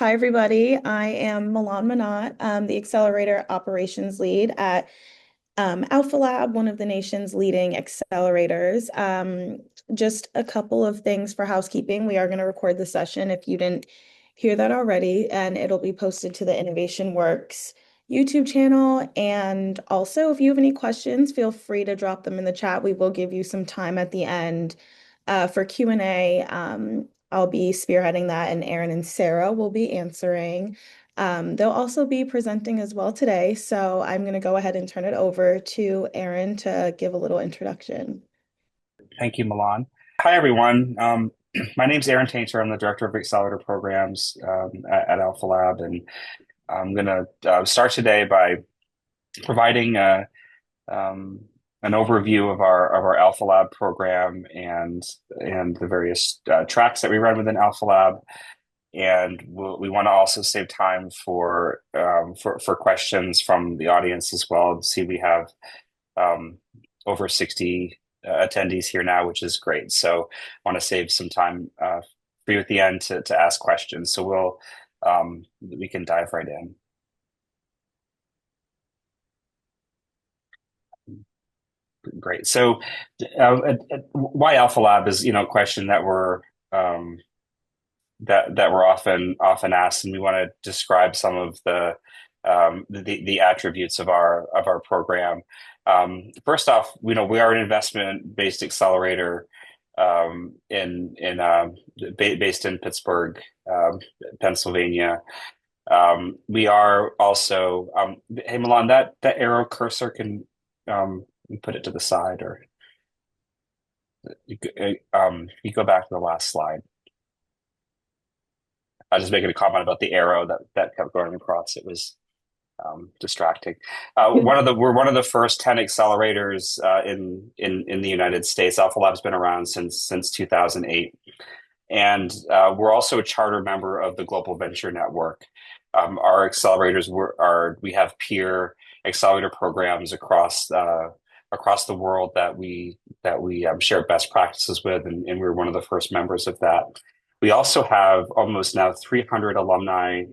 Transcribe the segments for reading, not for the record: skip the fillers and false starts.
Hi, everybody. I am Milan Manot, the Accelerator Operations Lead at AlphaLab, one of the nation's leading accelerators. Just a couple of things for housekeeping. We are going to record the session if you didn't hear that already, and it'll be posted to the Innovation Works YouTube channel. And also, if you have any questions, feel free to drop them in the chat. We will give you some time at the end for Q&A. I'll be spearheading that, and Aaron and Sarah will be answering. They'll also be presenting as well today, so I'm going to go ahead and turn it over to Aaron to give a little introduction. Thank you, Milan. Hi, everyone. My name's Aaron Tainter. I'm the Director of Accelerator Programs at AlphaLab, and I'm going to start today by providing an overview of our AlphaLab program and the various tracks that we run within AlphaLab. And we want to also save time for questions from the audience as well. See, we have over 60 attendees here now, which is great. So I want to save some time for you at the end to ask questions. So we can dive right in. Great. So why Alpha Lab is, a question that we're often asked, and we want to describe some of the attributes of our program. First off, we are an investment-based accelerator based in Pittsburgh, Pennsylvania. We are also, hey Milan, that arrow cursor you put it to the side, or you go back to the last slide. I was just making a comment about the arrow that kept going across. It was distracting. We're one of the first 10 accelerators in the United States. Alpha Lab's been around since 2008, and we're also a charter member of the Global Venture Network. Our accelerators we have peer accelerator programs across the world that we share best practices with, and we're one of the first members of that. We also have almost now 300 alumni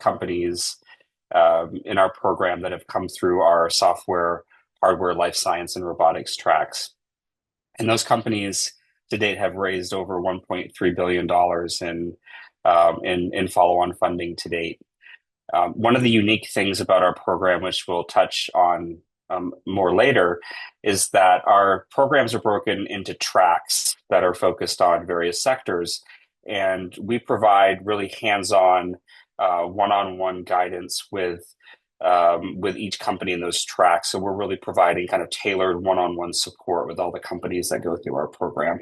companies in our program that have come through our software, hardware, life science, and robotics tracks. And those companies to date have raised over $1.3 billion in follow-on funding to date. One of the unique things about our program, which we'll touch on more later, is that our programs are broken into tracks that are focused on various sectors. And we provide really hands-on, one-on-one guidance with each company in those tracks. So we're really providing kind of tailored one-on-one support with all the companies that go through our program.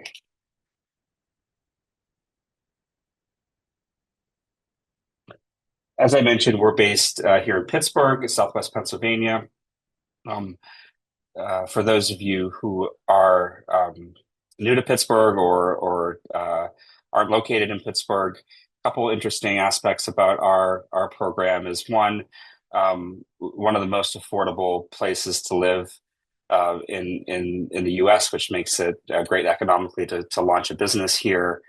As I mentioned, we're based here in Pittsburgh, Southwest Pennsylvania. For those of you who are new to Pittsburgh or aren't located in Pittsburgh, a couple interesting aspects about our program is one of the most affordable places to live in the U.S., which makes it great economically to launch a business here.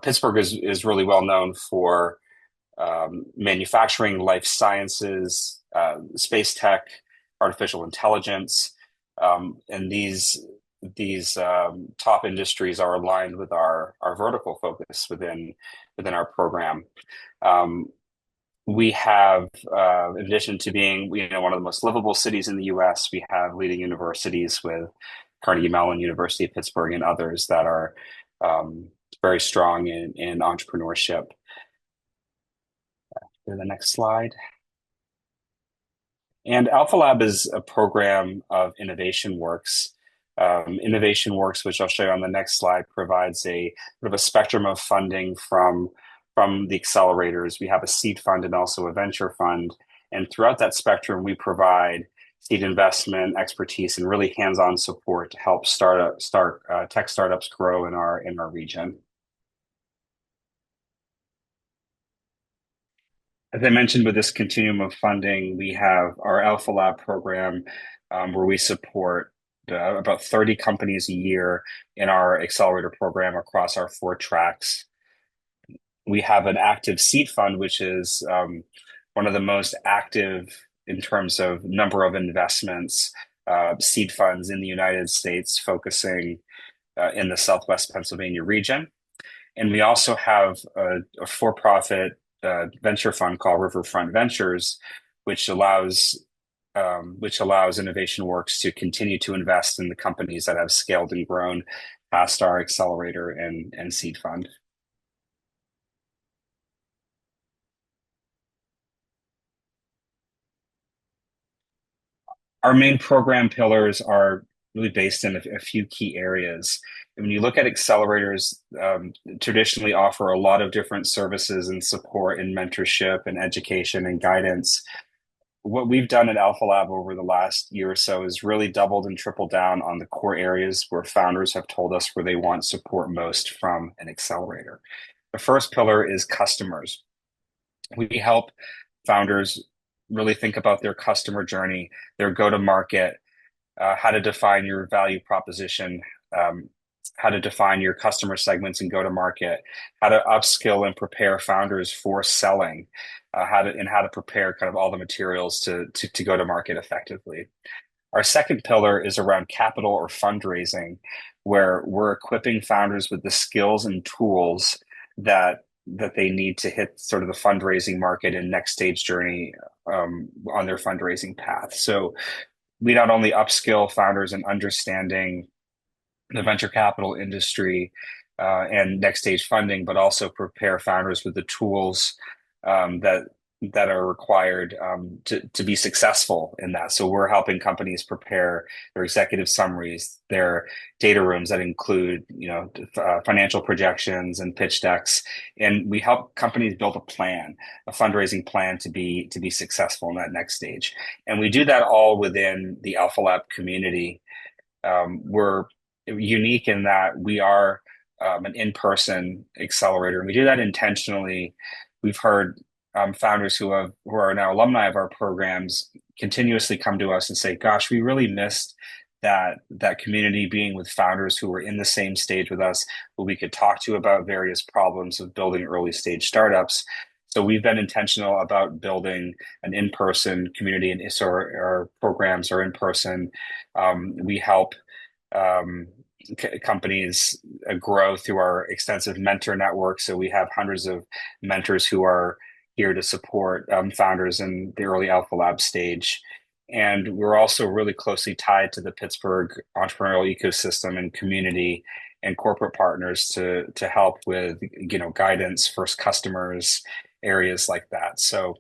Pittsburgh is really well known for manufacturing, life sciences, space tech, artificial intelligence, and these top industries are aligned with our vertical focus within our program. We have, in addition to being one of the most livable cities in the U.S., we have leading universities with Carnegie Mellon, University of Pittsburgh, and others that are very strong in entrepreneurship. To the next slide. And AlphaLab is a program of Innovation Works. Innovation Works, which I'll show you on the next slide, provides a sort of a spectrum of funding from the accelerators. We have a seed fund and also a venture fund. And throughout that spectrum, we provide seed investment, expertise, and really hands-on support to help tech startups grow in our region. As I mentioned, with this continuum of funding, we have our AlphaLab program where we support about 30 companies a year in our accelerator program across our 4 tracks. We have an active seed fund, which is one of the most active in terms of number of investments seed funds in the United States, focusing in the Southwest Pennsylvania region. And we also have a for-profit venture fund called Riverfront Ventures, which allows Innovation Works to continue to invest in the companies that have scaled and grown past our accelerator and seed fund. Our main program pillars are really based in a few key areas. And when you look at accelerators, traditionally offer a lot of different services and support and mentorship and education and guidance. What we've done at AlphaLab over the last year or so is really doubled and tripled down on the core areas where founders have told us where they want support most from an accelerator. The first pillar is customers. We help founders really think about their customer journey, their go-to-market, how to define your value proposition, um, how to define your customer segments and go-to-market, how to upskill and prepare founders for selling, how to prepare kind of all the materials to go to market effectively. Our second pillar is around capital or fundraising, where we're equipping founders with the skills and tools that they need to hit sort of the fundraising market and next stage journey on their fundraising path. So we not only upskill founders in understanding the venture capital industry and next stage funding, but also prepare founders with the tools that are required to be successful in that. So we're helping companies prepare their executive summaries, their data rooms that include, financial projections and pitch decks, and we help companies build a fundraising plan to be successful in that next stage. And we do that all within the AlphaLab community. We're unique in that we are an in-person accelerator, and we do that intentionally. We've heard founders who are now alumni of our programs continuously come to us and say, "Gosh, we really missed that community being with founders who were in the same stage with us, who we could talk to about various problems of building early stage startups." So we've been intentional about building an in-person community, and so our programs are in person. We help um, companies grow through our extensive mentor network. So we have hundreds of mentors who are here to support founders in the early Alpha Lab stage. And we're also really closely tied to the Pittsburgh entrepreneurial ecosystem and community and corporate partners to help with guidance, first customers, areas like that. So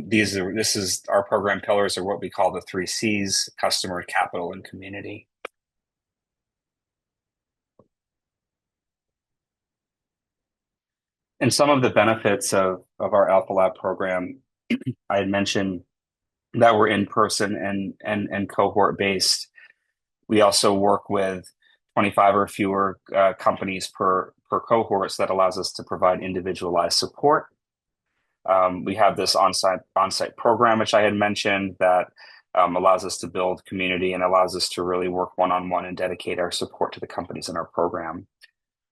this is our program pillars are what we call the three C's: customer, capital, and community. And some of the benefits of our Alpha Lab program, I had mentioned that we're in person and cohort based. We also work with 25 or fewer companies per cohort, so that allows us to provide individualized support. We have this on-site program, which I had mentioned, that allows us to build community and allows us to really work one-on-one and dedicate our support to the companies in our program.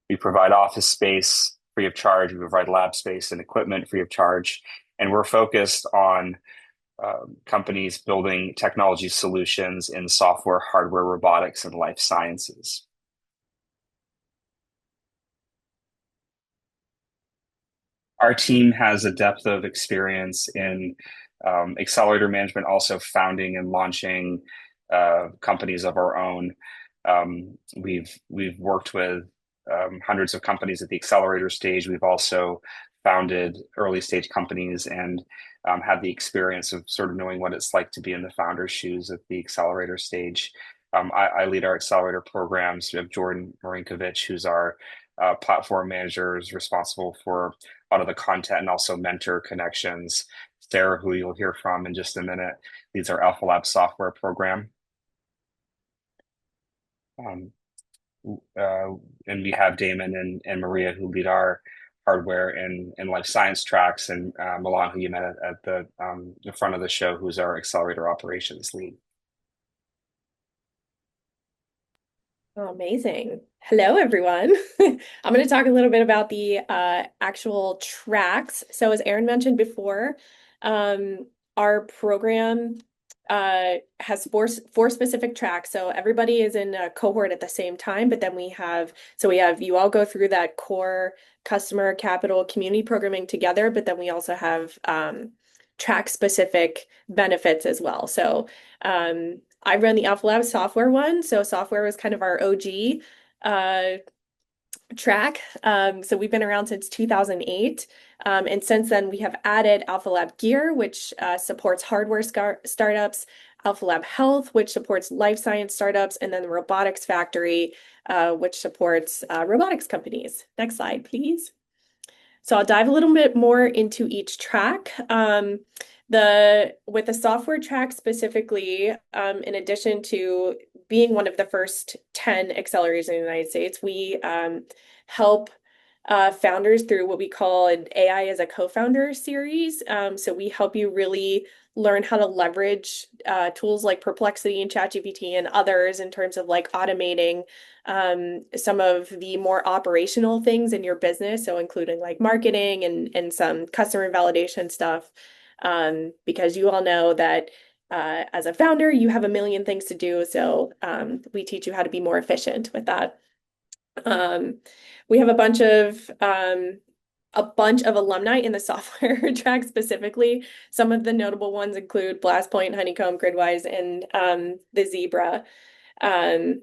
We provide office space free of charge. We provide lab space and equipment free of charge. And we're focused on companies building technology solutions in software, hardware, robotics, and life sciences. Our team has a depth of experience in accelerator management, also founding and launching companies of our own. We've worked with hundreds of companies at the accelerator stage. We've also founded early stage companies and had the experience of sort of knowing what it's like to be in the founder's shoes at the accelerator stage. I lead our accelerator programs. We have Jordan Marinkovich, who's our platform manager, is responsible for a lot of the content and also mentor connections. Sarah, who you'll hear from in just a minute, leads our AlphaLab software program. Um, and we have Damon and Maria, who lead our hardware and life science tracks, and Milan, who you met at the front of the show, who's our Accelerator Operations Lead. Oh, amazing. Hello, everyone. I'm going to talk a little bit about the actual tracks. So, as Aaron mentioned before, our program has four specific tracks. So everybody is in a cohort at the same time, but then we have you all go through that core customer capital community programming together, but then we also have track specific benefits as well. So I run the AlphaLab software one. So software was kind of our OG uh, track. So we've been around since 2008. And since then, we have added AlphaLab Gear, which supports hardware startups, AlphaLab Health, which supports life science startups, and then the Robotics Factory, which supports robotics companies. Next slide, please. So I'll dive a little bit more into each track. The with the software track specifically, in addition to being one of the first 10 accelerators in the United States, we help founders through what we call an AI as a co-founder series. So we help you really learn how to leverage tools like Perplexity and ChatGPT and others in terms of like automating some of the more operational things in your business. So including like marketing and some customer validation stuff. Because you all know that as a founder, you have a million things to do. So we teach you how to be more efficient with that. Um, we have a bunch of alumni in the software track specifically. Some of the notable ones include Blastpoint, Honeycomb, Gridwise, and the Zebra. Um,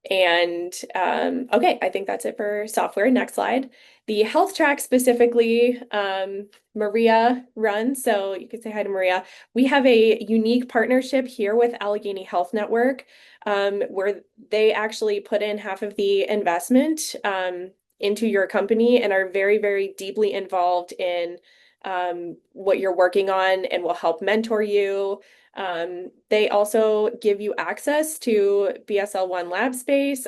okay, I think that's it for software. Next slide. The health track specifically, Maria runs, so you could say hi to Maria. We have a unique partnership here with Allegheny Health Network, where they actually put in half of the investment into your company and are very, very deeply involved in what you're working on and will help mentor you. They also give you access to BSL-1 lab space.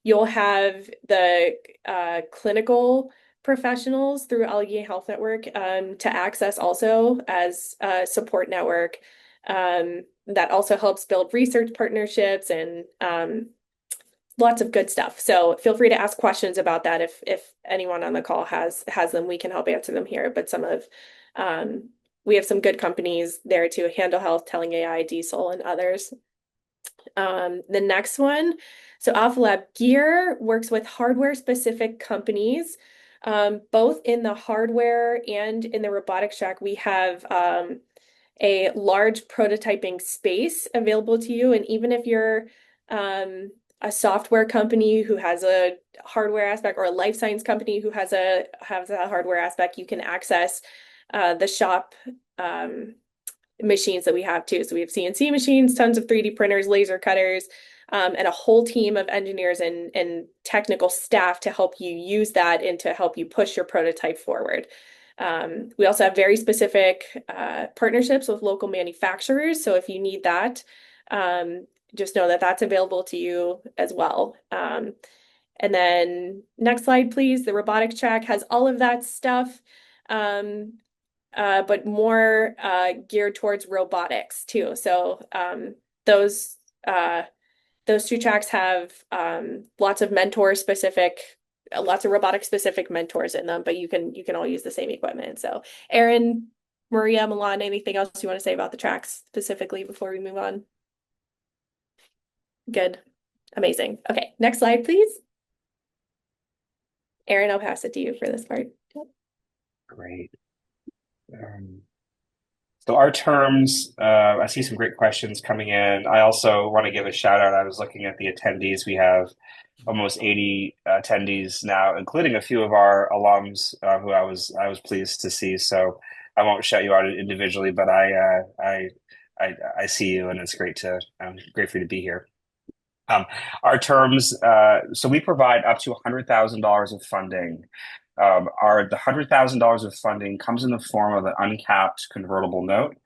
You'll have the clinical professionals through Allegheny Health Network to access also as a support network that also helps build research partnerships and lots of good stuff. So feel free to ask questions about that if anyone on the call has them, we can help answer them here. But we have some good companies there too, Handle Health, Telling AI, Diesel, and others. The next one, so AlphaLab Gear works with hardware specific companies. Both in the hardware and in the robotics track, we have a large prototyping space available to you. And even if you're a software company who has a hardware aspect or a life science company who has a hardware aspect, you can access the shop machines that we have too. So we have CNC machines, tons of 3D printers, laser cutters, and a whole team of engineers and technical staff to help you use that and to help you push your prototype forward. We also have very specific partnerships with local manufacturers. So if you need that, just know that that's available to you as well. And then next slide, please. The robotics track has all of that stuff. But more geared towards robotics too. So those those two tracks have lots of lots of robotic specific mentors in them, but you can all use the same equipment. So Aaron, Maria, Milan, anything else you want to say about the tracks specifically before we move on? Good. Amazing. Okay, next slide, please. Aaron, I'll pass it to you for this part. Great. Um, so our terms, I see some great questions coming in. I also want to give a shout out. I was looking at the attendees. We have almost 80 attendees now, including a few of our alums who I was pleased to see. So I won't shout you out individually, but I see you, and it's great for you to be here. Our terms, so we provide up to $100,000 of funding. The $100,000 of funding comes in the form of an uncapped convertible note.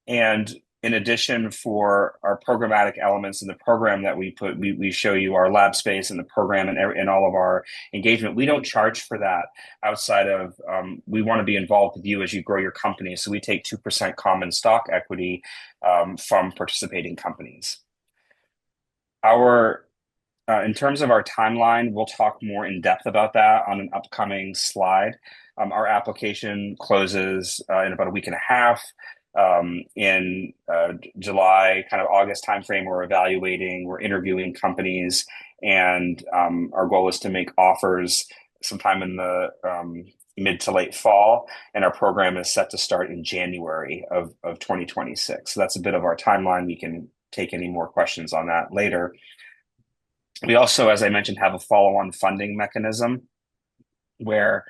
And in addition, for our programmatic elements in the program that we show you our lab space and the program and all of our engagement. We don't charge for that outside of we want to be involved with you as you grow your company. So we take 2% common stock equity from participating companies. Our In terms of our timeline, we'll talk more in depth about that on an upcoming slide. Our application closes in about a week and a half. In July, kind of August timeframe, we're evaluating, we're interviewing companies, and our goal is to make offers sometime in the mid to late fall, and our program is set to start in January of 2026. So that's a bit of our timeline. We can take any more questions on that later. We also, as I mentioned, have a follow-on funding mechanism where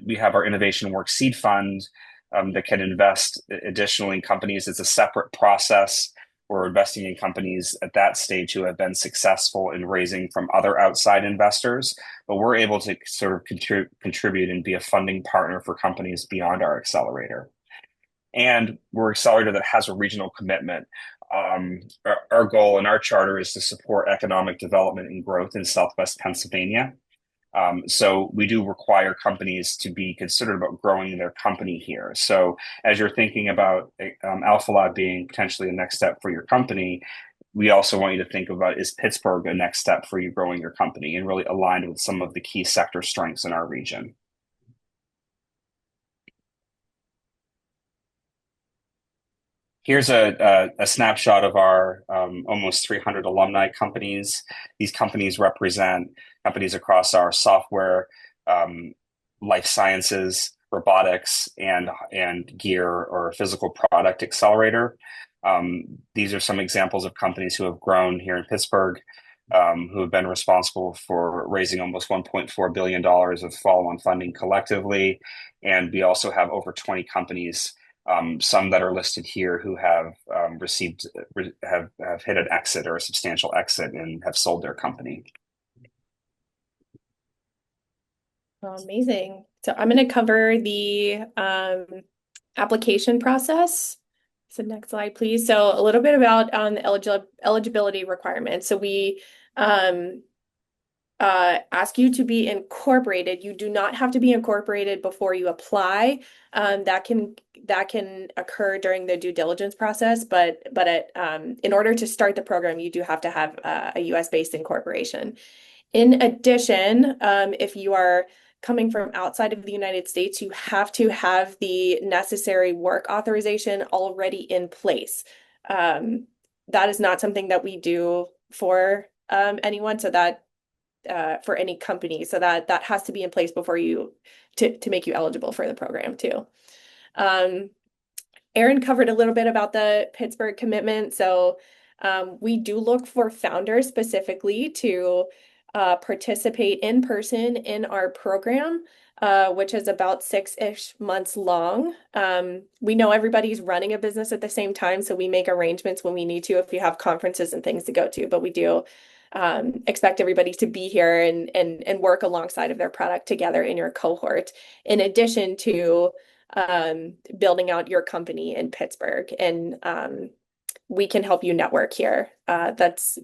we have our Innovation Work Seed Fund that can invest additionally in companies. It's a separate process. We're investing in companies at that stage who have been successful in raising from other outside investors, but we're able to sort of contribute and be a funding partner for companies beyond our accelerator. And we're an accelerator that has a regional commitment. Our goal and our charter is to support economic development and growth in Southwest Pennsylvania. So we do require companies to be considered about growing their company here. So as you're thinking about AlphaLab being potentially the next step for your company, we also want you to think about, is Pittsburgh a next step for you growing your company, and really aligned with some of the key sector strengths in our region. Here's a snapshot of our almost 300 alumni companies. These companies represent companies across our software, life sciences, robotics, and gear or physical product accelerator. These are some examples of companies who have grown here in Pittsburgh, who have been responsible for raising almost $1.4 billion of follow-on funding collectively. And we also have over 20 companies, some that are listed here, who have have hit an exit or a substantial exit and have sold their company. Amazing. So I'm going to cover the application process. So next slide, please. So a little bit about the eligibility requirements. So we ask you to be incorporated. You do not have to be incorporated before you apply. That can occur during the due diligence process, but in order to start the program, you do have to have a US-based incorporation. In addition, if you are coming from outside of the United States, you have to have the necessary work authorization already in place. That is not something that we do for anyone, so that for any company, so that has to be in place before you to make you eligible for the program too. Aaron covered a little bit about the Pittsburgh commitment. So we do look for founders specifically to participate in person in our program, which is about 6-ish months long. We know everybody's running a business at the same time, so we make arrangements when we need to if you have conferences and things to go to, but we do expect everybody to be here and work alongside of their product together in your cohort, in addition to building out your company in Pittsburgh. And we can help you network here.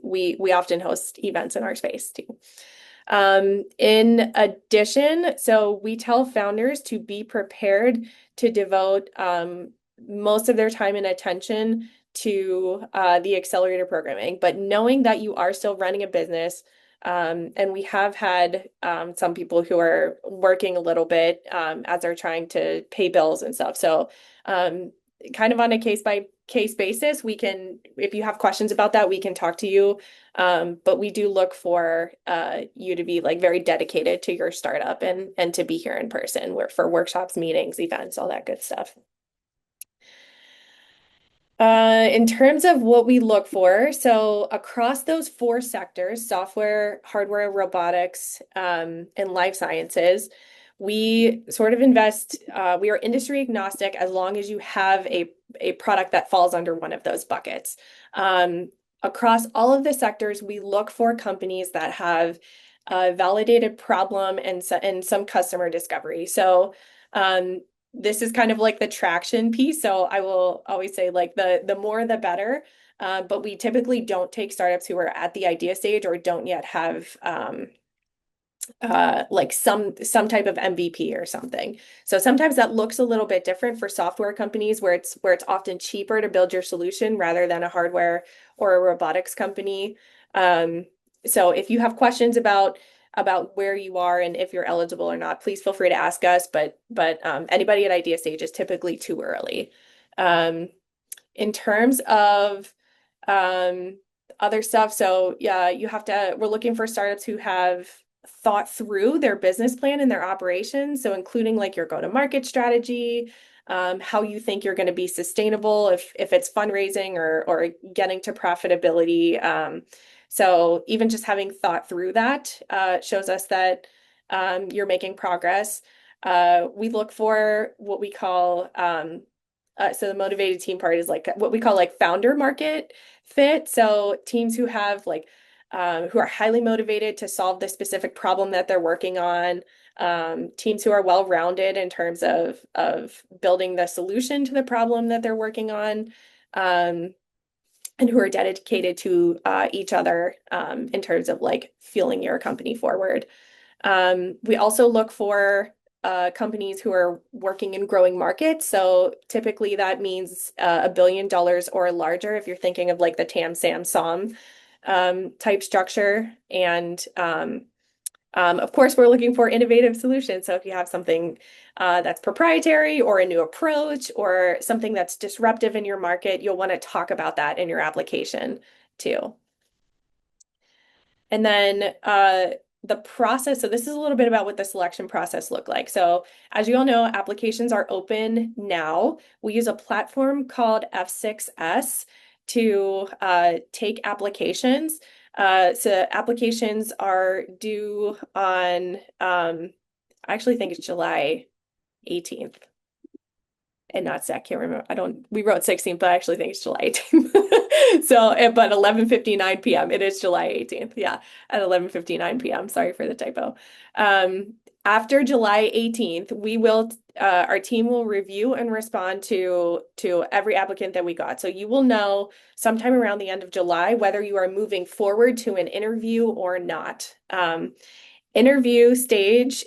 We often host events in our space too. In addition, so we tell founders to be prepared to devote most of their time and attention to the accelerator programming, but knowing that you are still running a business, and we have had some people who are working a little bit as they're trying to pay bills and stuff. So kind of on a case-by-case basis, we can, if you have questions about that, we can talk to you. But we do look for you to be like very dedicated to your startup and to be here in person for workshops, meetings, events, all that good stuff. In terms of what we look for, so across those 4 sectors, software, hardware, robotics, and life sciences, we sort of invest, we are industry agnostic as long as you have a product that falls under one of those buckets. Across all of the sectors, we look for companies that have a validated problem and some customer discovery. So this is kind of like the traction piece. So I will always say like the more the better. But we typically don't take startups who are at the idea stage or don't yet have like some type of MVP or something. So sometimes that looks a little bit different for software companies where it's often cheaper to build your solution rather than a hardware or a robotics company. So if you have questions about where you are and if you're eligible or not, please feel free to ask us. But anybody at idea stage is typically too early. Um, in terms of um, other stuff, so yeah, we're looking for startups who have thought through their business plan and their operations. So including like your go-to-market strategy, how you think you're going to be sustainable if it's fundraising or getting to profitability. So even just having thought through that shows us that you're making progress. We look for what we call so the motivated team part is like what we call like founder market fit. So teams who have like who are highly motivated to solve the specific problem that they're working on. Teams who are well-rounded in terms of building the solution to the problem that they're working on. And who are dedicated to each other in terms of like fueling your company forward. We also look for companies who are working in growing markets. So typically that means $1 billion or larger if you're thinking of like the TAM, SAM, SOM type structure. And of course, we're looking for innovative solutions. So if you have something that's proprietary or a new approach or something that's disruptive in your market, you'll want to talk about that in your application too. And then the process, so this is a little bit about what the selection process look like. So as you all know, applications are open now. We use a platform called F6S to take applications. So applications are due on, I actually think it's July 18th and not Zach, can't remember. We wrote 16th, but I actually think it's July 18th. So, but 11:59 p.m. It is July 18th. Yeah, at 11:59 p.m. Sorry for the typo. After July 18th, our team will review and respond to every applicant that we got. So you will know sometime around the end of July whether you are moving forward to an interview or not. Interview stage,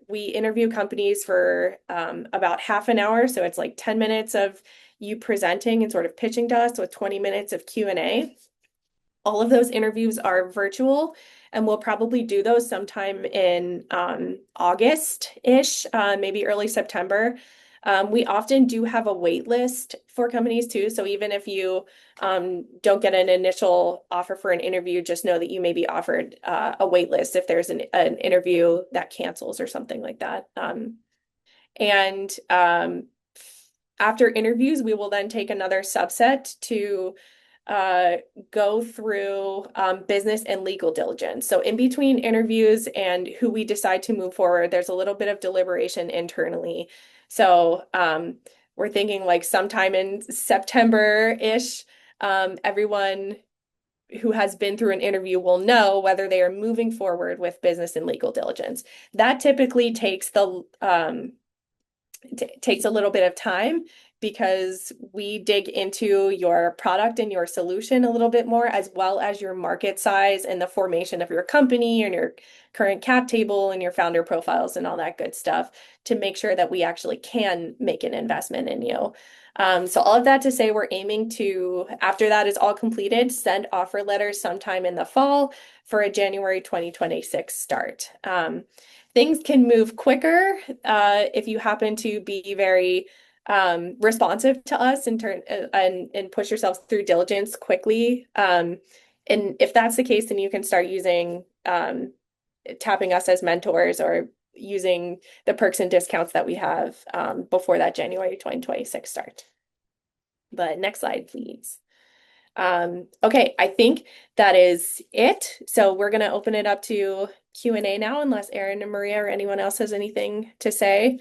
we interview companies for about half an hour. So it's like 10 minutes of you presenting and sort of pitching to us with 20 minutes of Q&A. All of those interviews are virtual, and we'll probably do those sometime in August-ish, maybe early September. We often do have a wait list for companies too. So even if you don't get an initial offer for an interview, just know that you may be offered a wait list if there's an interview that cancels or something like that. And after interviews, we will then take another subset to go through business and legal diligence. So in between interviews and who we decide to move forward, there's a little bit of deliberation internally. So we're thinking like sometime in September-ish, everyone who has been through an interview will know whether they are moving forward with business and legal diligence. That typically takes takes a little bit of time because we dig into your product and your solution a little bit more, as well as your market size and the formation of your company and your current cap table and your founder profiles and all that good stuff to make sure that we actually can make an investment in you. So all of that to say, we're aiming to, after that is all completed, send offer letters sometime in the fall for a January 2026 start. Things can move quicker if you happen to be very responsive to us and push yourselves through diligence quickly. And if that's the case, then you can start using tapping us as mentors or using the perks and discounts that we have before that January 2026 start. But next slide, please. Okay, I think that is it. So we're going to open it up to Q&A now, unless Aaron and Maria or anyone else has anything to say.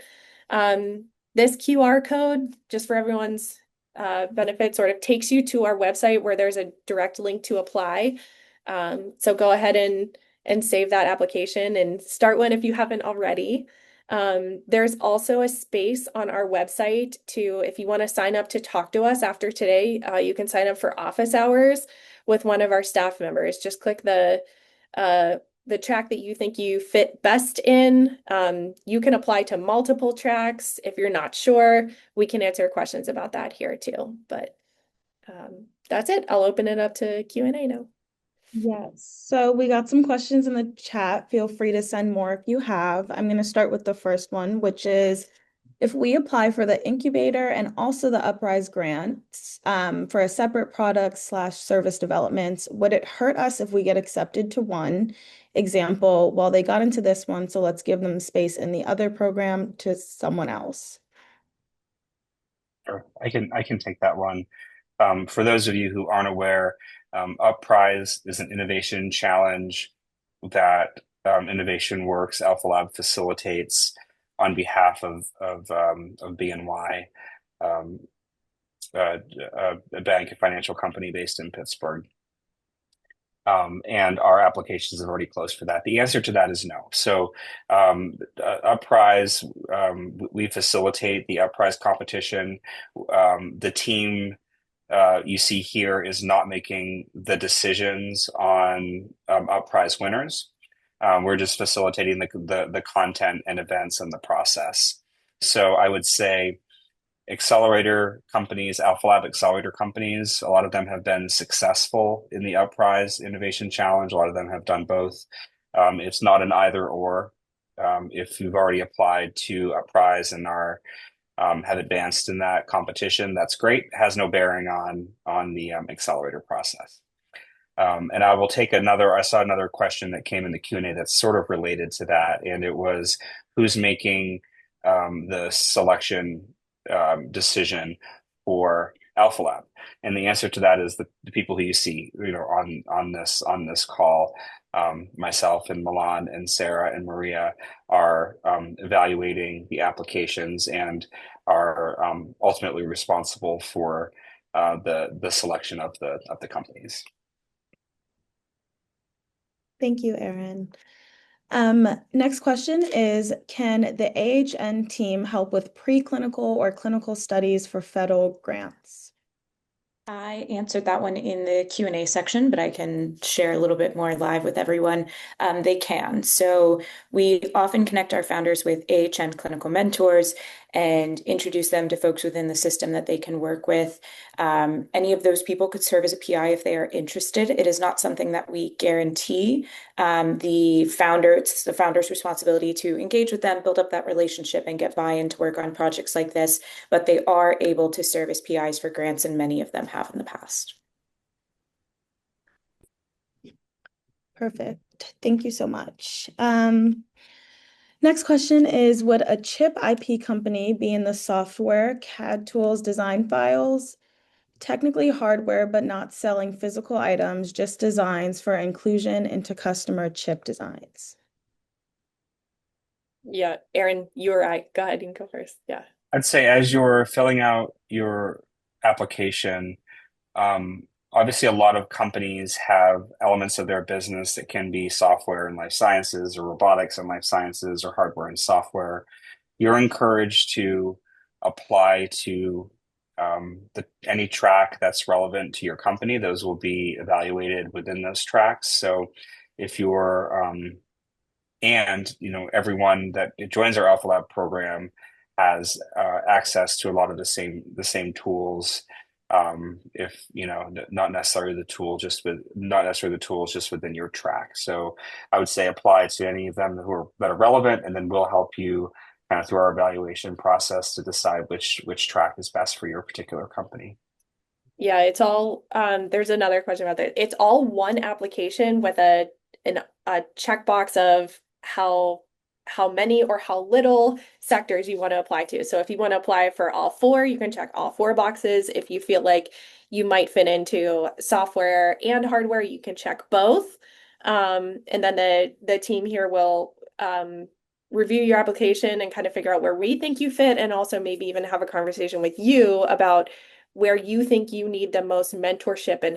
This QR code, just for everyone's benefit, sort of takes you to our website where there's a direct link to apply. So go ahead and save that application and start one if you haven't already. There's also a space on our website if you want to sign up to talk to us after today, you can sign up for office hours with one of our staff members. Just click the track that you think you fit best in. You can apply to multiple tracks. If you're not sure, we can answer questions about that here too. But that's it. I'll open it up to Q&A now. Yes. So we got some questions in the chat. Feel free to send more if you have. I'm going to start with the first one, which is if we apply for the incubator and also the Uprise grants for a separate product slash service development, would it hurt us if we get accepted to one? Example, well, they got into this one, so let's give them space in the other program to someone else. Sure. I can take that one. For those of you who aren't aware, Uprise is an innovation challenge that Innovation Works AlphaLab facilitates on behalf of BNY, um, a bank, a financial company based in Pittsburgh. And our applications have already closed for that. The answer to that is no. So, Uprise, we facilitate the Uprise competition. The team you see here is not making the decisions on Uprise winners. We're just facilitating the content and events and the process. So I would say accelerator companies, AlphaLab accelerator companies, a lot of them have been successful in the Uprise Innovation Challenge. A lot of them have done both. It's not an either or. If you've already applied to Uprise and are have advanced in that competition, that's great. It has no bearing on the accelerator process. And I will take another. I saw another question that came in the Q&A that's sort of related to that, and it was who's making the selection decision for AlphaLab, and the answer to that is the people who you see, on this call. Myself and Milan and Sarah and Maria are evaluating the applications and are ultimately responsible for the selection of the companies. Thank you, Aaron. Next question is, can the AHN team help with preclinical or clinical studies for federal grants? I answered that one in the Q&A section, but I can share a little bit more live with everyone. They can. So we often connect our founders with AHN clinical mentors and introduce them to folks within the system that they can work with. Any of those people could serve as a PI if they are interested. It is not something that we guarantee. It's the founder's responsibility to engage with them, build up that relationship, and get buy-in to work on projects like this. But they are able to serve as PIs for grants, and many of them have in the past. Perfect. Thank you so much. Next question is, would a chip IP company be in the software, CAD tools, design files? Technically hardware, but not selling physical items, just designs for inclusion into customer chip designs. Yeah, Aaron, you or I, go ahead and go first. Yeah. I'd say as you're filling out your application, obviously a lot of companies have elements of their business that can be software and life sciences, or robotics and life sciences, or hardware and software. You're encouraged to apply to any track that's relevant to your company. Those will be evaluated within those tracks. So if you're everyone that joins our AlphaLab program has access to a lot of the same tools. If not necessarily the tools just within your track. So I would say apply to any of them that are relevant, and then we'll help you kind of through our evaluation process to decide which track is best for your particular company. Yeah, it's all there's another question about that. It's all one application with a checkbox of how many or how little sectors you want to apply to. So if you want to apply for all four, you can check all four boxes. If you feel like you might fit into software and hardware, you can check both. And then the team here will review your application and kind of figure out where we think you fit, and also maybe even have a conversation with you about where you think you need the most mentorship and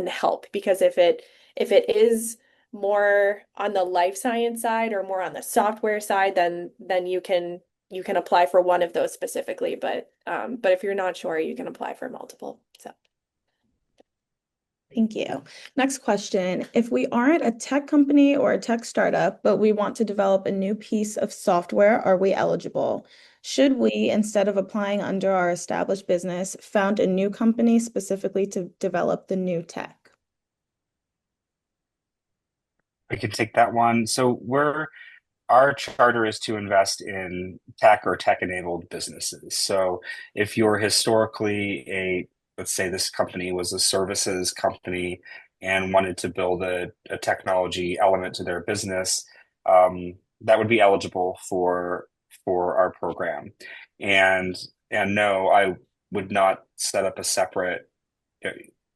help. Because if it is more on the life science side or more on the software side, then you can apply for one of those specifically. But if you're not sure, you can apply for multiple. So Thank you. Next question. If we aren't a tech company or a tech startup, but we want to develop a new piece of software, are we eligible? Should we, instead of applying under our established business, found a new company specifically to develop the new tech? I can take that one. So our charter is to invest in tech or tech-enabled businesses. So if you're historically let's say this company was a services company and wanted to build a technology element to their business, that would be eligible for our program. And no, I would not set up a separate.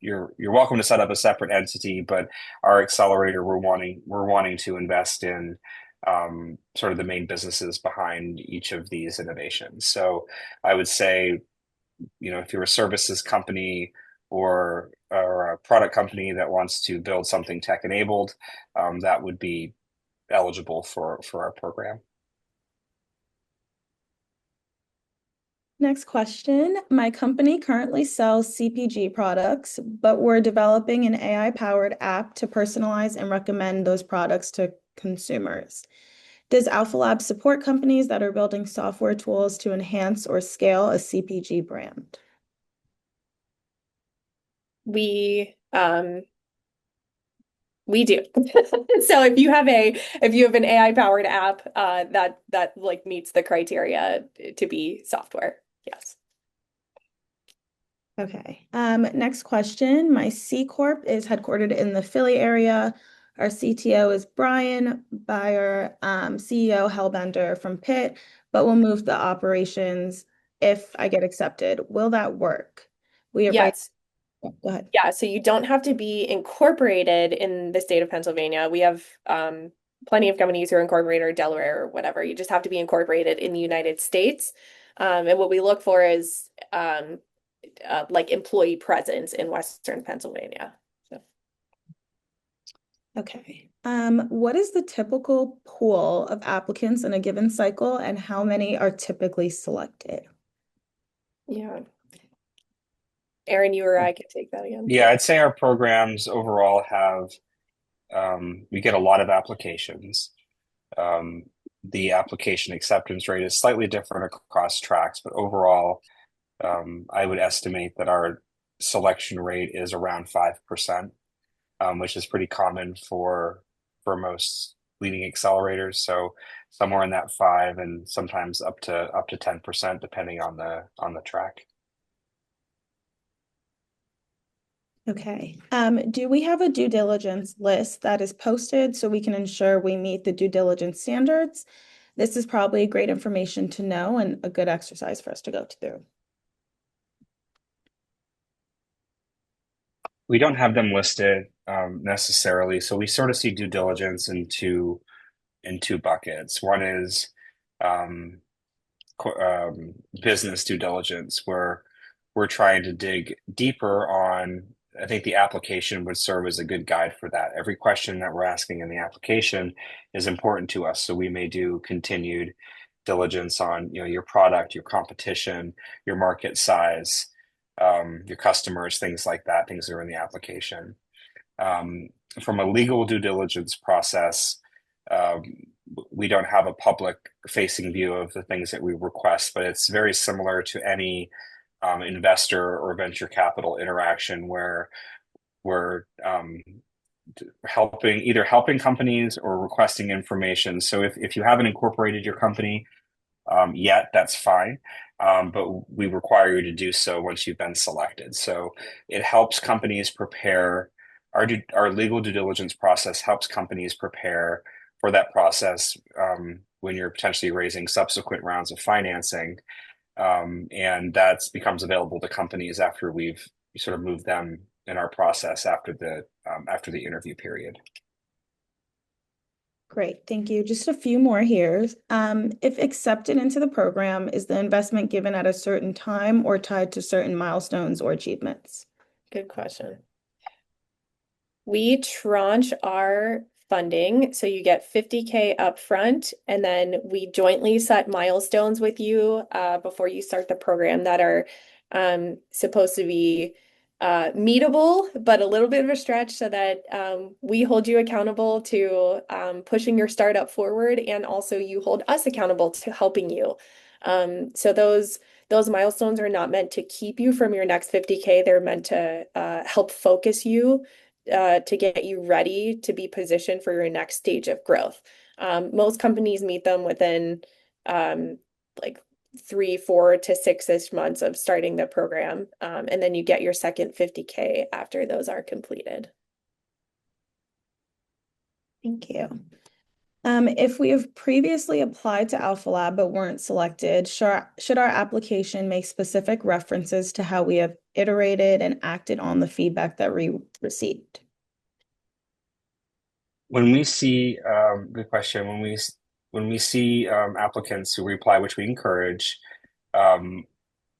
You're welcome to set up a separate entity, but our accelerator, we're wanting to invest in sort of the main businesses behind each of these innovations. So I would say, if you're a services company or a product company that wants to build something tech enabled, that would be eligible for our program. Next question. My company currently sells CPG products, but we're developing an AI-powered app to personalize and recommend those products to consumers. Does AlphaLab support companies that are building software tools to enhance or scale a CPG brand? We do. So if you have an AI powered app that like meets the criteria to be software, yes. Okay. Next question. My C Corp is headquartered in the Philly area. Our CTO is Brian Beyer, CEO Hellbender from Pitt, but we'll move the operations if I get accepted. Will that work? We are Yes. Go ahead. Yeah, so you don't have to be incorporated in the state of Pennsylvania. We have plenty of companies who are incorporated or Delaware or whatever. You just have to be incorporated in the United States. And what we look for is like employee presence in Western Pennsylvania. So. Okay. What is the typical pool of applicants in a given cycle, and how many are typically selected? Yeah. Aaron, you or I could take that again. Yeah, I'd say our programs overall we get a lot of applications. The application acceptance rate is slightly different across tracks, but overall, I would estimate that our selection rate is around 5%, which is pretty common for most leading accelerators. So somewhere in that 5 and sometimes up to 10%, depending on the track. Okay. Do we have a due diligence list that is posted so we can ensure we meet the due diligence standards? This is probably great information to know and a good exercise for us to go through. We don't have them listed necessarily, so we sort of see due diligence in two buckets. One is business due diligence, where we're trying to dig deeper on. I think the application would serve as a good guide for that. Every question that we're asking in the application is important to us, so we may do continued diligence on your product, your competition, your market size, your customers, things like that, things that are in the application. From a legal due diligence process, we don't have a public facing view of the things that we request, but it's very similar to any investor or venture capital interaction where we're either helping companies or requesting information. So if you haven't incorporated your company yet, that's fine. But we require you to do so once you've been selected. So it helps companies prepare. Our legal due diligence process helps companies prepare for that process when you're potentially raising subsequent rounds of financing. And that becomes available to companies after we've sort of moved them in our process after the interview period. Great, thank you. Just a few more here. If accepted into the program, is the investment given at a certain time or tied to certain milestones or achievements? Good question. We tranche our funding, so you get 50K upfront, and then we jointly set milestones with you before you start the program that are supposed to be meetable, but a little bit of a stretch, so that we hold you accountable to pushing your startup forward, and also you hold us accountable to helping you. So those milestones are not meant to keep you from your next 50K. They're meant to help focus you to get you ready to be positioned for your next stage of growth. Most companies meet them within like 3, 4 to 6-ish months of starting the program. And then you get your second 50K after those are completed. Thank you. If we have previously applied to AlphaLab but weren't selected, should our application make specific references to how we have iterated and acted on the feedback that we received? When we see, good question, when we see applicants who reply, which we encourage,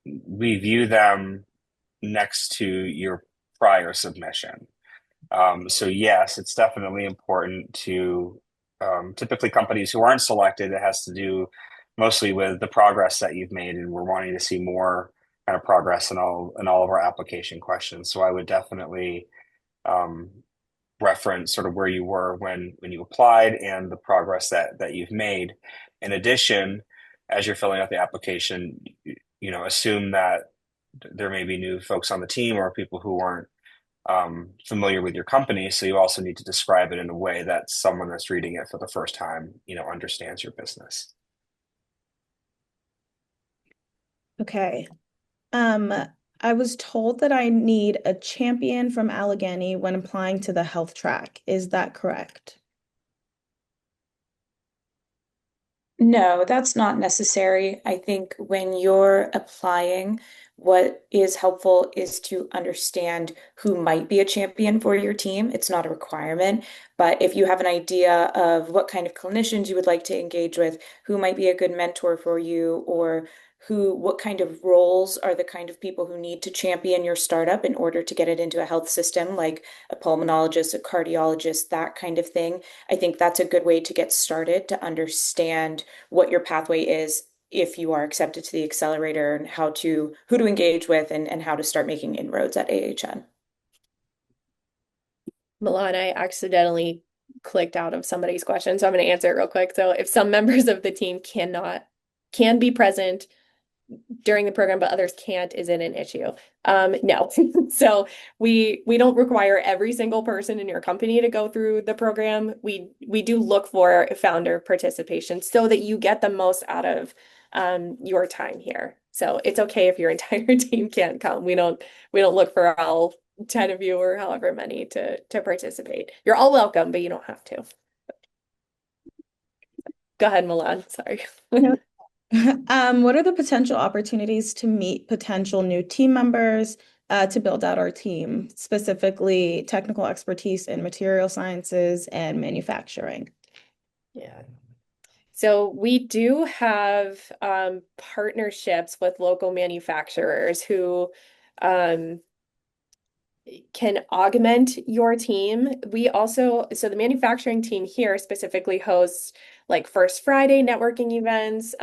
we view them next to your prior submission. So yes, it's definitely important to typically companies who aren't selected, it has to do mostly with the progress that you've made, and we're wanting to see more kind of progress in all of our application questions. So I would definitely reference sort of where you were when you applied and the progress that you've made. In addition, as you're filling out the application, assume that there may be new folks on the team or people who aren't familiar with your company. So you also need to describe it in a way that someone that's reading it for the first time, understands your business. Okay. I was told that I need a champion from Allegheny when applying to the health track. Is that correct? No, that's not necessary. I think when you're applying, what is helpful is to understand who might be a champion for your team. It's not a requirement, but if you have an idea of what kind of clinicians you would like to engage with, who might be a good mentor for you, or what kind of roles are the kind of people who need to champion your startup in order to get it into a health system, like a pulmonologist, a cardiologist, that kind of thing. I think that's a good way to get started to understand what your pathway is if you are accepted to the accelerator, and who to engage with, and how to start making inroads at AHN. Milan, I accidentally clicked out of somebody's question, so I'm going to answer it real quick. So if some members of the team can be present during the program, but others can't, is it an issue? No. So we don't require every single person in your company to go through the program. We do look for founder participation so that you get the most out of your time here. So it's okay if your entire team can't come. We don't look for all 10 of you or however many to participate. You're all welcome, but you don't have to. Go ahead, Milan. Sorry. What are the potential opportunities to meet potential new team members to build out our team, specifically technical expertise in material sciences and manufacturing? Yeah. So we do have partnerships with local manufacturers who can augment your team. So the manufacturing team here specifically hosts like First Friday networking events.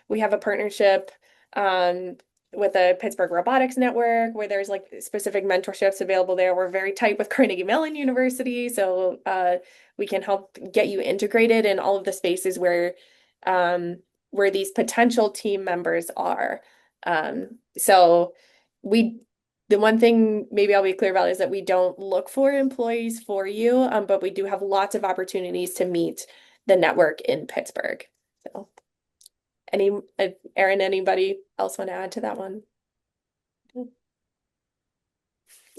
We have a partnership with the Pittsburgh Robotics Network where there's like specific mentorships available there. We're very tight with Carnegie Mellon University, so we can help get you integrated in all of the spaces where these potential team members are. So the one thing maybe I'll be clear about is that we don't look for employees for you, but we do have lots of opportunities to meet the network in Pittsburgh. So, Aaron, anybody else want to add to that one?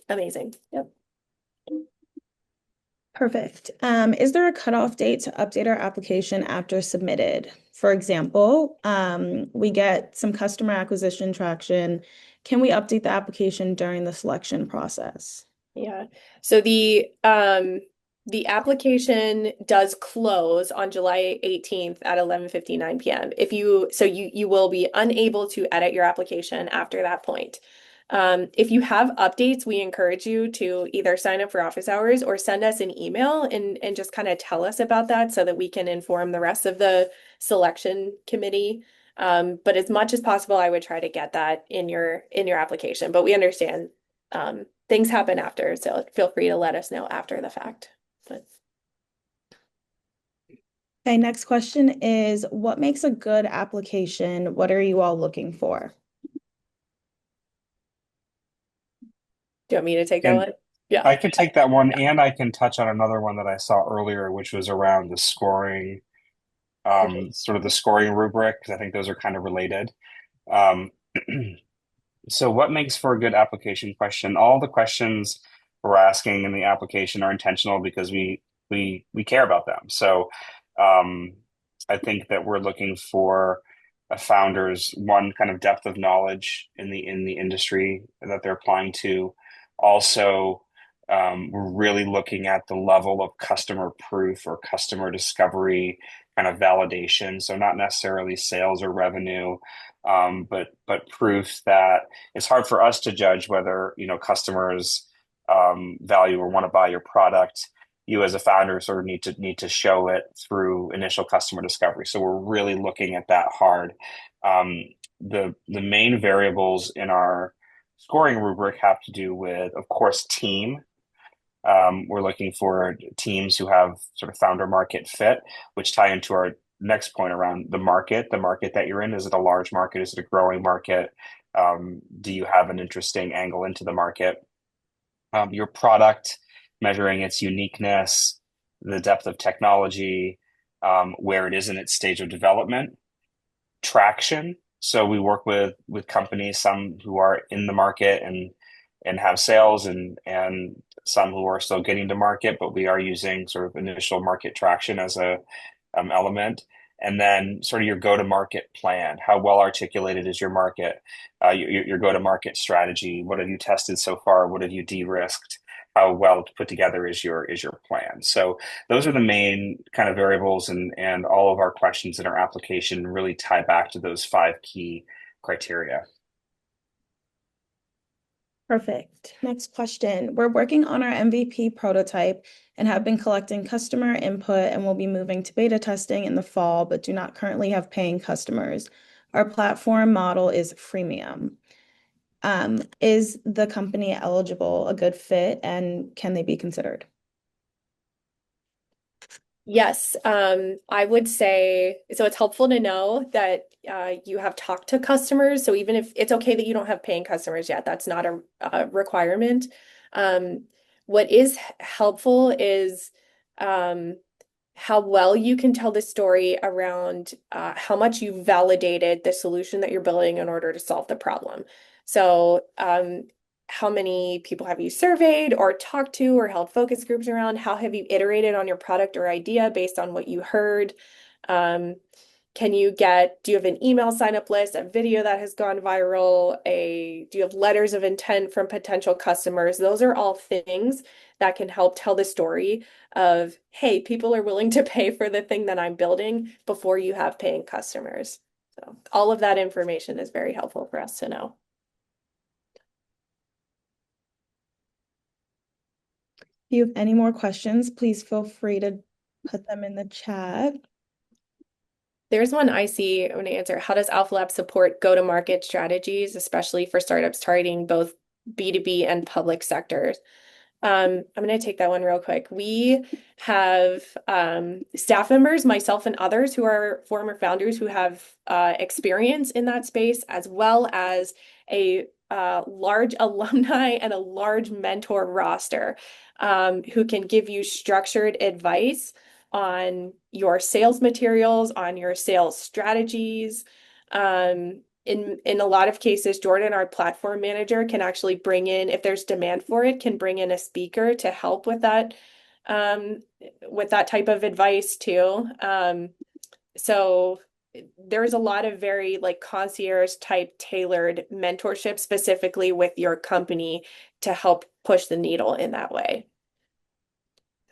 Amazing. Yep. Perfect. Is there a cutoff date to update our application after submitted? For example, we get some customer acquisition traction. Can we update the application during the selection process? Yeah. So the application does close on July 18th at 11:59 p.m. You will be unable to edit your application after that point. If you have updates, we encourage you to either sign up for office hours or send us an email and just kind of tell us about that so that we can inform the rest of the selection committee. But as much as possible, I would try to get that in your application. But we understand things happen after, so feel free to let us know after the fact. Okay, next question is, what makes a good application? What are you all looking for? Do you want me to take that one? Yeah. I could take that one, and I can touch on another one that I saw earlier, which was around the scoring, Perfect. sort of the scoring rubric, because I think those are kind of related. Um, so what makes for a good application question? All the questions we're asking in the application are intentional because we care about them. So um, I think that we're looking for a founder's one kind of depth of knowledge in the industry that they're applying to. Also, we're really looking at the level of customer proof or customer discovery kind of validation. So not necessarily sales or revenue, but proof that it's hard for us to judge whether, customers value or want to buy your product. You as a founder sort of need to show it through initial customer discovery. So we're really looking at that hard. The main variables in our scoring rubric have to do with, of course, team. We're looking for teams who have sort of founder market fit, which tie into our next point around the market that you're in. Is it a large market? Is it a growing market? Do you have an interesting angle into the market? Your product, measuring its uniqueness, the depth of technology, where it is in its stage of development, traction. So we work with companies, some who are in the market and have sales, and some who are still getting to market, but we are using sort of initial market traction as a element. And then sort of your go-to-market plan. How well articulated is your market, your go-to-market strategy? What have you tested so far? What have you de-risked? How well put together is your plan? So those are the main kind of variables, and all of our questions in our application really tie back to those 5 key criteria. Perfect. Next question. We're working on our MVP prototype and have been collecting customer input and will be moving to beta testing in the fall, but do not currently have paying customers. Our platform model is freemium. Is the company eligible, a good fit, and can they be considered? Yes, I would say so. It's helpful to know that you have talked to customers. So even if it's okay that you don't have paying customers yet, that's not a requirement. What is helpful is how well you can tell the story around how much you validated the solution that you're building in order to solve the problem. So, how many people have you surveyed or talked to or held focus groups around? How have you iterated on your product or idea based on what you heard? Um, do you have an email sign up list, a video that has gone viral, do you have letters of intent from potential customers? Those are all things that can help tell the story of, hey, people are willing to pay for the thing that I'm building before you have paying customers. So all of that information is very helpful for us to know. If you have any more questions, please feel free to put them in the chat. There's one I see. I'm going to answer. How does AlphaLab support go-to-market strategies, especially for startups targeting both B2B and public sectors? I'm going to take that one real quick. We have staff members, myself and others who are former founders who have experience in that space, as well as a large alumni and a large mentor roster who can give you structured advice on your sales materials, on your sales strategies. In a lot of cases, Jordan, our platform manager, can actually bring in, if there's demand for it, can bring in a speaker to help with that type of advice too. So there's a lot of very like concierge type tailored mentorship specifically with your company to help push the needle in that way.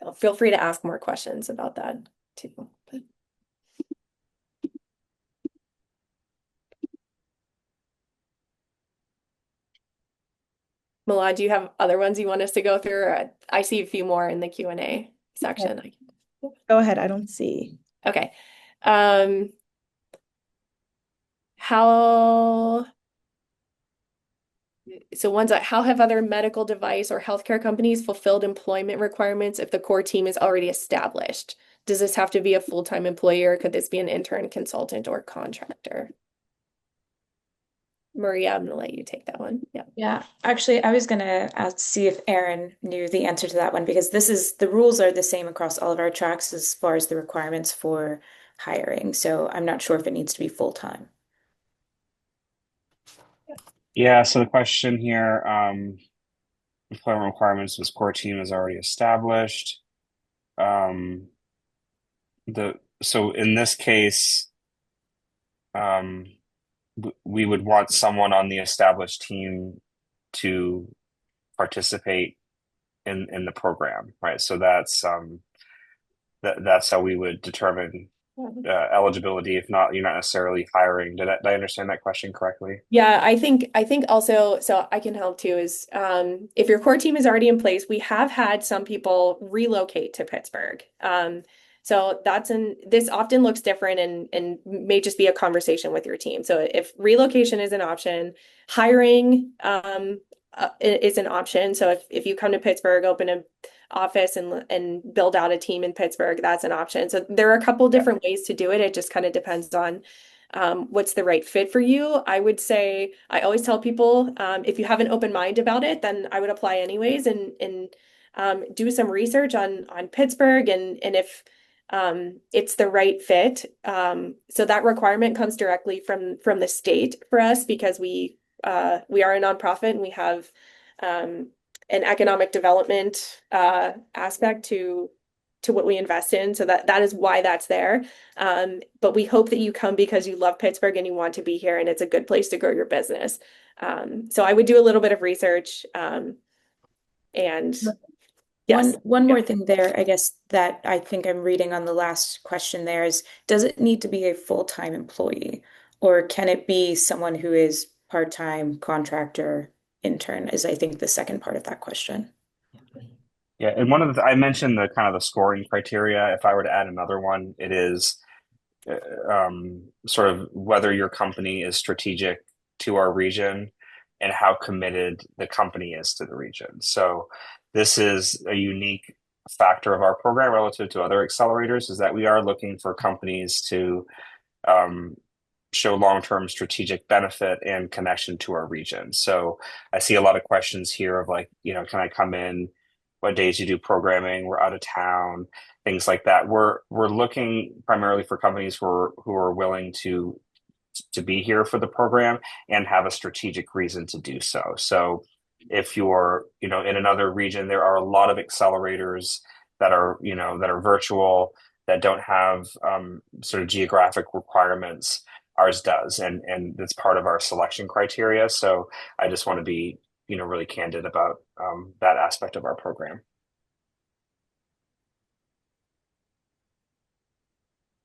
So feel free to ask more questions about that too. Milan, do you have other ones you want us to go through? I see a few more in the Q&A section. Go ahead, I don't see. Okay. How have other medical device or healthcare companies fulfilled employment requirements if the core team is already established? Does this have to be a full-time employee, or could this be an intern, consultant, or contractor? Maria, I'm gonna let you take that one. Yeah. Yeah, actually, I was gonna see if Aaron knew the answer to that one because the rules are the same across all of our tracks as far as the requirements for hiring. So I'm not sure if it needs to be full-time. Yeah, so the question here, employment requirements, this core team is already established. Um, so in this case, um, we would want someone on the established team to participate in the program, right? So that's how we would determine eligibility. If not, you're not necessarily hiring. Did I understand that question correctly? Yeah, I think also, so I can help too, is if your core team is already in place, we have had some people relocate to Pittsburgh. So this often looks different and may just be a conversation with your team. So if relocation is an option, hiring is an option. So if you come to Pittsburgh, open an office and build out a team in Pittsburgh, that's an option. So there are a couple Yeah. different ways to do it. It just kind of depends on what's the right fit for you. I would say I always tell people if you have an open mind about it, then I would apply anyways and do some research on Pittsburgh and if it's the right fit. So that requirement comes directly from the state for us because we are a nonprofit and we have an economic development aspect to what we invest in. So that is why that's there. But we hope that you come because you love Pittsburgh and you want to be here and it's a good place to grow your business. So I would do a little bit of research. And yes. One more thing there, I guess, that I think I'm reading on the last question there is, does it need to be a full-time employee, or can it be someone who is part-time contractor intern, is I think the second part of that question. Yeah, and I mentioned the kind of the scoring criteria. If I were to add another one, it is sort of whether your company is strategic to our region and how committed the company is to the region. So this is a unique factor of our program relative to other accelerators, is that we are looking for companies to um, show long-term strategic benefit and connection to our region. So I see a lot of questions here of like, can I come in? What days you do programming? We're out of town, things like that. We're looking primarily for companies who are willing to be here for the program and have a strategic reason to do so. So if you're, in another region, there are a lot of accelerators that are virtual, that don't have sort of geographic requirements. Ours does, and it's part of our selection criteria. So I just want to be, really candid about that aspect of our program.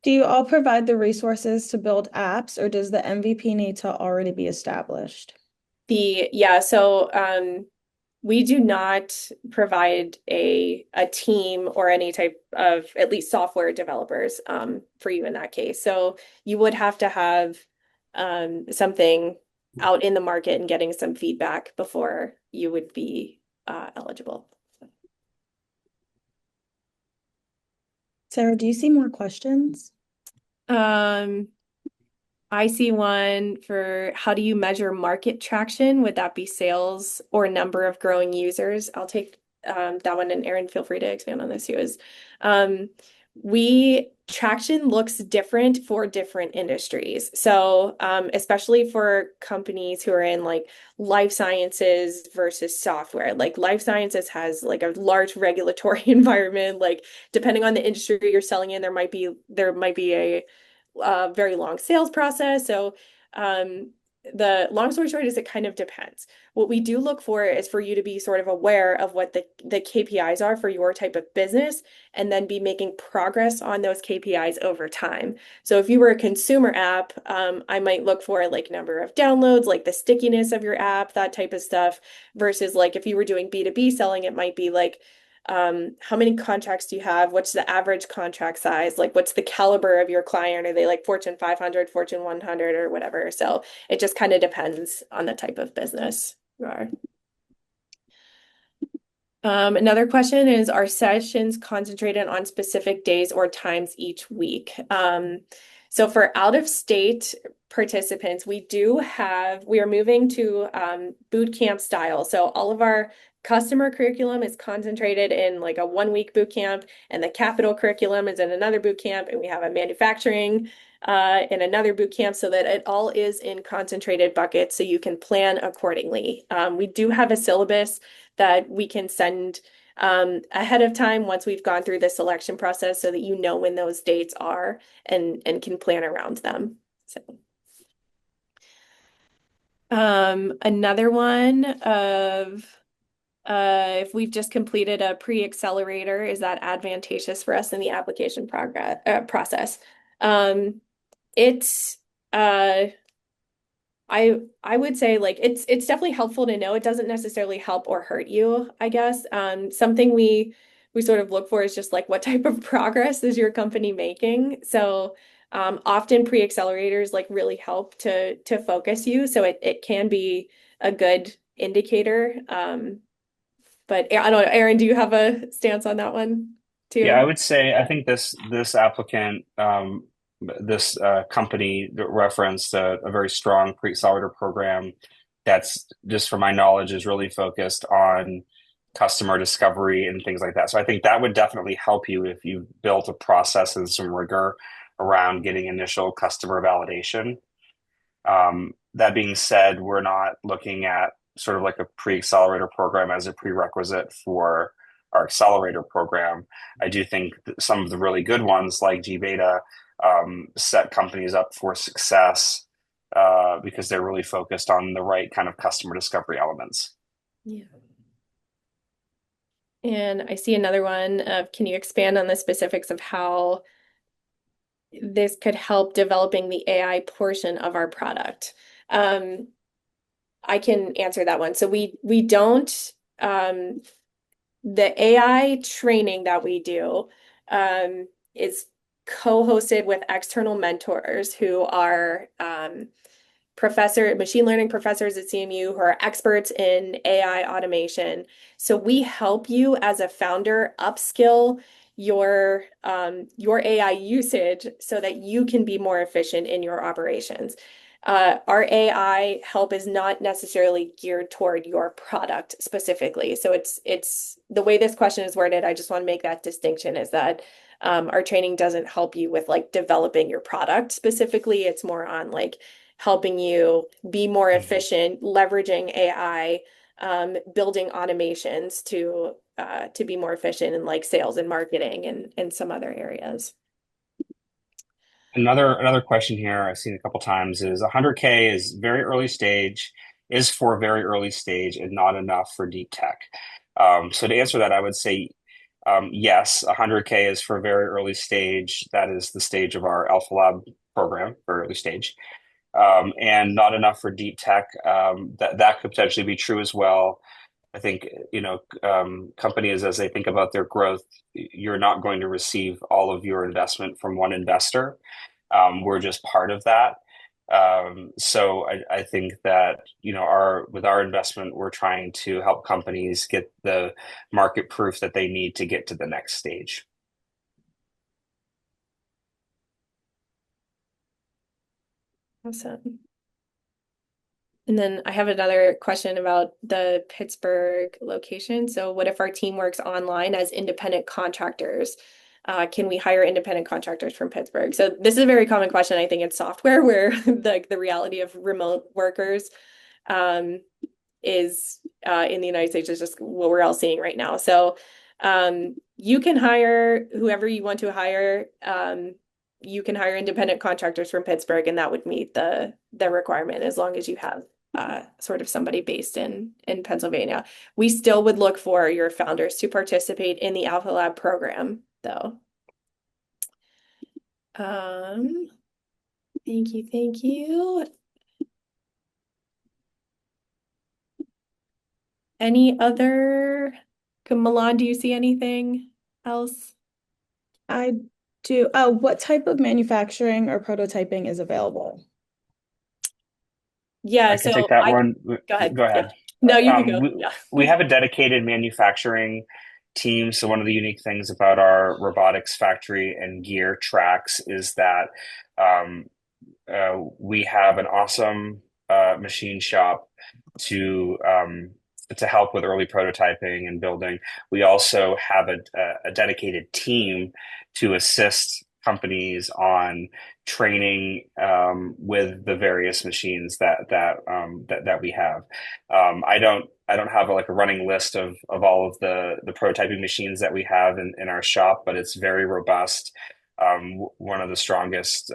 Do you all provide the resources to build apps, or does the MVP need to already be established? So we do not provide a team or any type of at least software developers for you in that case. So you would have to have something out in the market and getting some feedback before you would be eligible. Sarah, do you see more questions? I see one for how do you measure market traction? Would that be sales or number of growing users? I'll take that one, and Aaron, feel free to expand on this too. Traction looks different for different industries. So especially for companies who are in like life sciences versus software. Like life sciences has like a large regulatory environment. Like depending on the industry you're selling in, there might be a very long sales process. So the long story short is it kind of depends. What we do look for is for you to be sort of aware of what the KPIs are for your type of business and then be making progress on those KPIs over time. So if you were a consumer app, I might look for like number of downloads, like the stickiness of your app, that type of stuff, versus like if you were doing B2B selling, it might be like how many contracts do you have? What's the average contract size? Like, what's the caliber of your client? Are they like Fortune 500, Fortune 100, or whatever? So it just kind of depends on the type of business you are. Another question is, are sessions concentrated on specific days or times each week? So for out of state participants, we are moving to boot camp style. So all of our customer curriculum is concentrated in like a 1 week boot camp, and the capital curriculum is in another boot camp, and we have a manufacturing in another boot camp, so that it all is in concentrated buckets so you can plan accordingly. We do have a syllabus that we can send ahead of time once we've gone through the selection process so that you know when those dates are and can plan around them. So another one of if we've just completed a pre-accelerator, is that advantageous for us in the application process? It's I would say like it's definitely helpful to know. It doesn't necessarily help or hurt you, I guess. Something we sort of look for is just like what type of progress is your company making. So often pre-accelerators like really help to focus you. So it can be a good indicator. But I don't know, Aaron, do you have a stance on that one Yeah, I too? would say I think this applicant, this company that referenced a very strong pre-accelerator program that's just from my knowledge is really focused on customer discovery and things like that. So I think that would definitely help you if you built a process and some rigor around getting initial customer validation. That being said, we're not looking at sort of like a pre-accelerator program as a prerequisite for our accelerator program. I do think that some of the really good ones like GBeta set companies up for success because they're really focused on the right kind of customer discovery elements. Yeah. And I see another one of, can you expand on the specifics of how this could help developing the AI portion of our product? I can answer that one. So we don't the AI training that we do is co-hosted with external mentors who are machine learning professors at CMU who are experts in AI automation. So we help you as a founder upskill your AI usage so that you can be more efficient in your operations. Our AI help is not necessarily geared toward your product specifically. So it's the way this question is worded. I just want to make that distinction is that our training doesn't help you with like developing your product specifically. It's more on like helping you be more efficient, leveraging AI, building automations to be more efficient in like sales and marketing and some other areas. Another question here I've seen a couple times is 100K is very early stage, is for very early stage and not enough for deep tech. So to answer that, I would say yes, 100K is for very early stage. That is the stage of our AlphaLab program for early stage. And not enough for deep tech. That could potentially be true as well. I think, companies, as they think about their growth, you're not going to receive all of your investment from one investor. We're just part of that. So I think that, with our investment, we're trying to help companies get the market proof that they need to get to the next stage. Awesome. And then I have another question about the Pittsburgh location. So what if our team works online as independent contractors? Can we hire independent contractors from Pittsburgh? So this is a very common question, I think, in software where the reality of remote workers is in the United States is just what we're all seeing right now. So you can hire whoever you want to hire. You can hire independent contractors from Pittsburgh, and that would meet the requirement as long as you have sort of somebody based in Pennsylvania. We still would look for your founders to participate in the AlphaLab program, though. Thank you, thank you. Any other? Milan, do you see anything else? I do. What type of manufacturing or prototyping is available? Yeah, I can take that one. Go ahead. Go ahead. Yeah. No, you can go. Yeah. We have a dedicated manufacturing team. So one of the unique things about our robotics factory and gear tracks is that we have an awesome machine shop to help with early prototyping and building. We also have a dedicated team to assist companies on training with the various machines that we have. I don't have like a running list of all of the prototyping machines that we have in our shop, but it's very robust. One of the strongest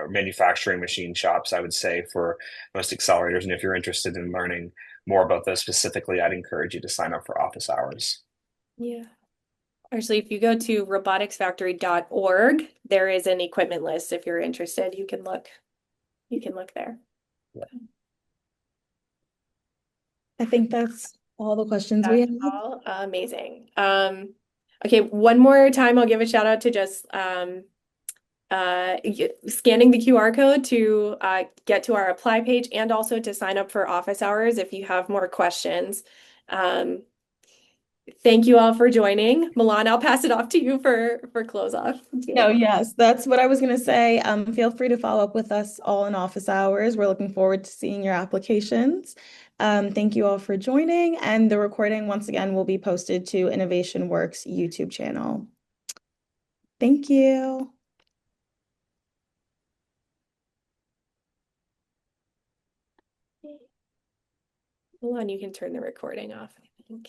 manufacturing machine shops, I would say, for most accelerators. And if you're interested in learning more about those specifically, I'd encourage you to sign up for office hours. Yeah. Actually, if you go to roboticsfactory.org, there is an equipment list. If you're interested, you can look there. Yeah. I think that's all the questions we have. That's all amazing. Okay, one more time, I'll give a shout out to just scanning the QR code to get to our apply page and also to sign up for office hours if you have more questions. Thank you all for joining. Milan, I'll pass it off to you for close off. No, yes, that's what I was going to say. Feel free to follow up with us all in office hours. We're looking forward to seeing your applications. Thank you all for joining, and the recording once again will be posted to Innovation Works YouTube channel. Thank you. Milan, you can turn the recording off, I think.